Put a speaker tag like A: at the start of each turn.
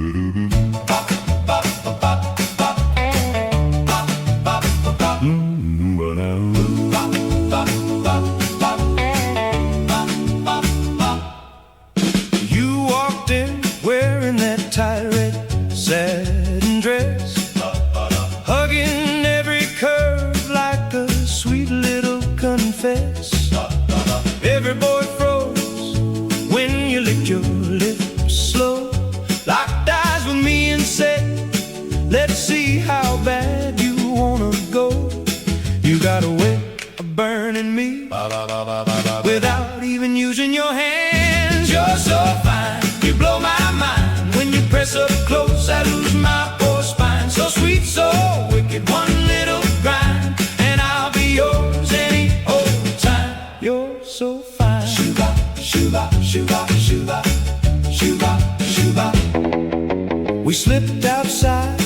A: You walked in wearing that tight red satin dress, hugging every curve like a sweet little confess. Every boy froze when you licked your lips slow, locked eyes with me and said, let's see how bad you wanna go. You got a way of burning me without even using your hands. You're so fine, you blow my mind. When you press up close, I lose my poor spine. So sweet, so wicked, one little grind, and I'll be yours any old time. You're so fine. Shuba, shuba, shuba, shuba, shuba, shuba. We slipped outside